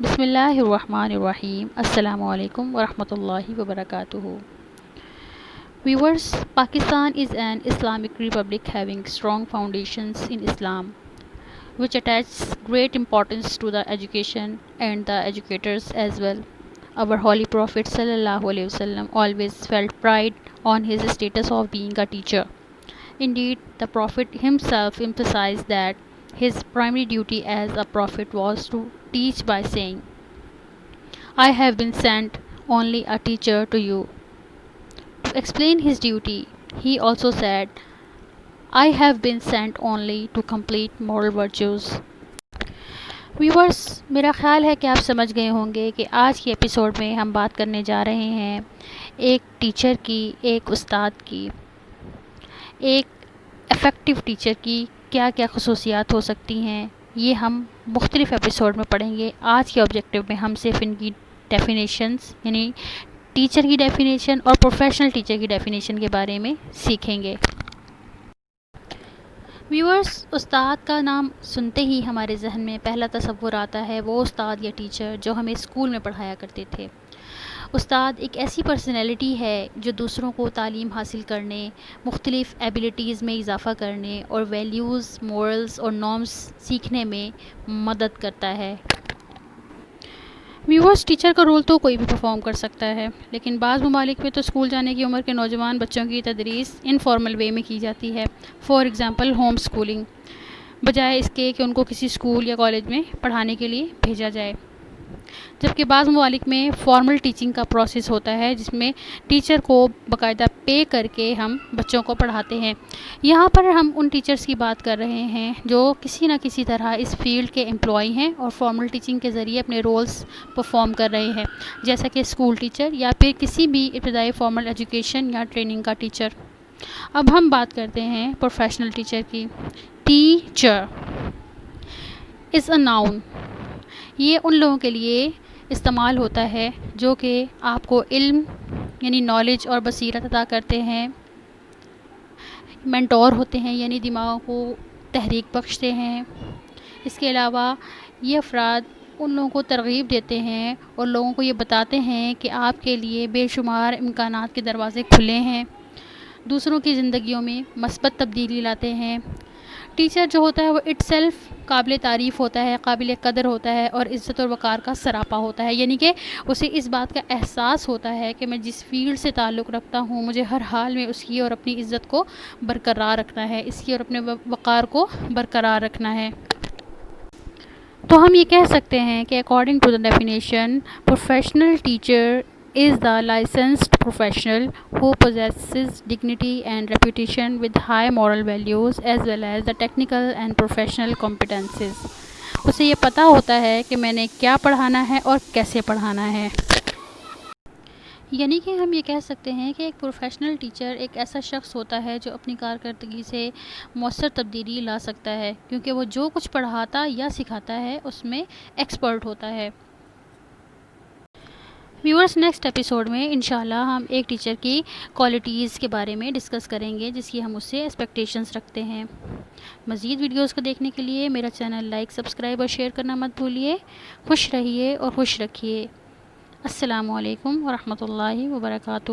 بسم اللہ الرحمن الرحیم السلام علیکم ورحمۃ اللہ وبرکاتہ. Viewers, Pakistan is an Islamic republic having strong foundations in Islam, which attaches great importance to the education and the educators as well. Our Holy Prophet sallallahu alaihi wasallam always felt pride on his status of being a teacher. Indeed, the Prophet himself emphasized that his primary duty as a prophet was to teach by saying, I have been sent only a teacher to you. To explain his duty, he also said, I have been sent only to complete moral virtues. Viewers, میرا خیال ہے کہ آپ سمجھ گئے ہوں گے کہ آج کی ایپیسوڈ میں ہم بات کرنے جا رہے ہیں ایک ٹیچر کی، ایک استاد کی. ایک افیکٹو ٹیچر کی کیا کیا خصوصیات ہو سکتی ہیں، یہ ہم مختلف ایپیسوڈ میں پڑھیں گے. آج کے آبجیکٹیو میں ہم صرف ان کی ڈیفینیشنز یعنی ٹیچر کی ڈیفینیشن اور پروفیشنل ٹیچر کی ڈیفینیشن کے بارے میں سیکھیں گے. ویورس، استاد کا نام سنتے ہی ہمارے ذہن میں پہلا تصور آتا ہے وہ استاد یا ٹیچر جو ہمیں اسکول میں پڑھایا کرتے تھے. استاد ایک ایسی پرسنالٹی ہے جو دوسروں کو تعلیم حاصل کرنے، مختلف ایبیلٹیز میں اضافہ کرنے اور ویلیوز، مورلز اور نارمز سیکھنے میں مدد کرتا ہے. ویورس، ٹیچر کا رول تو کوئی بھی پرفارم کر سکتا ہے، لیکن بعض ممالک میں تو اسکول جانے کی عمر کے نوجوان بچوں کی تدریس انفارمل وے میں کی جاتی ہے. فار ایگزامپل ہوم اسکولنگ، بجائے اس کے کہ ان کو کسی اسکول یا کالج میں پڑھانے کے لیے بھیجا جائے. جبکہ بعض ممالک میں فارمل ٹیچنگ کا پروسیس ہوتا ہے جس میں ٹیچر کو باقاعدہ پے کر کے ہم بچوں کو پڑھاتے ہیں. یہاں پر ہم ان ٹیچرز کی بات کر رہے ہیں جو کسی نہ کسی طرح اس فیلڈ کے امپلائی ہیں اور فارمل ٹیچنگ کے ذریعے اپنے رولز پرفارم کر رہے ہیں، جیسا کہ اسکول ٹیچر یا پھر کسی بھی ابتدائی فارمل ایجوکیشن یا ٹریننگ کا ٹیچر. اب ہم بات کرتے ہیں پروفیشنل ٹیچر کی. Teacher is a known. یہ ان لوگوں کے لیے استعمال ہوتا ہے جو کہ آپ کو علم یعنی نالج اور بصیرت عطا کرتے ہیں، مینٹور ہوتے ہیں یعنی دماغوں کو تحریک بخشتے ہیں. اس کے علاوہ یہ افراد ان لوگوں کو ترغیب دیتے ہیں اور لوگوں کو یہ بتاتے ہیں کہ آپ کے لیے بے شمار امکانات کے دروازے کھلے ہیں، دوسروں کی زندگیوں میں مثبت تبدیلی لاتے ہیں. ٹیچر جو ہوتا ہے وہ اٹ سیلف قابل تعریف ہوتا ہے، قابل قدر ہوتا ہے اور عزت اور وقار کا سراپا ہوتا ہے. یعنی کہ اسے اس بات کا احساس ہوتا ہے کہ میں جس فیلڈ سے تعلق رکھتا ہوں مجھے ہر حال میں اس کی اور اپنی عزت کو برقرار رکھنا ہے، اس کی اور اپنے وقار کو برقرار رکھنا ہے. تو ہم یہ کہہ سکتے ہیں کہ according to the definition, professional teacher is the licensed professional who possesses dignity and reputation with high moral values as well as the technical and professional competencies. اسے یہ پتہ ہوتا ہے کہ میں نے کیا پڑھانا ہے اور کیسے پڑھانا ہے. یعنی کہ ہم یہ کہہ سکتے ہیں کہ ایک پروفیشنل ٹیچر ایک ایسا شخص ہوتا ہے جو اپنی کارکردگی سے مؤثر تبدیلی لا سکتا ہے، کیونکہ وہ جو کچھ پڑھاتا یا سکھاتا ہے اس میں ایکسپرٹ ہوتا ہے. ویورس، نیکسٹ ایپیسوڈ میں انشاءاللہ ہم ایک ٹیچر کی کوالٹیز کے بارے میں ڈسکس کریں گے جس کی ہم اس سے ایکسپیکٹیشنز رکھتے ہیں. مزید ویڈیوز کو دیکھنے کے لیے میرا چینل لائک، سبسکرائب اور شیئر کرنا مت بھولیے. خوش رہیے اور خوش رکھیے. السلام علیکم ورحمۃ اللہ وبرکاتہ.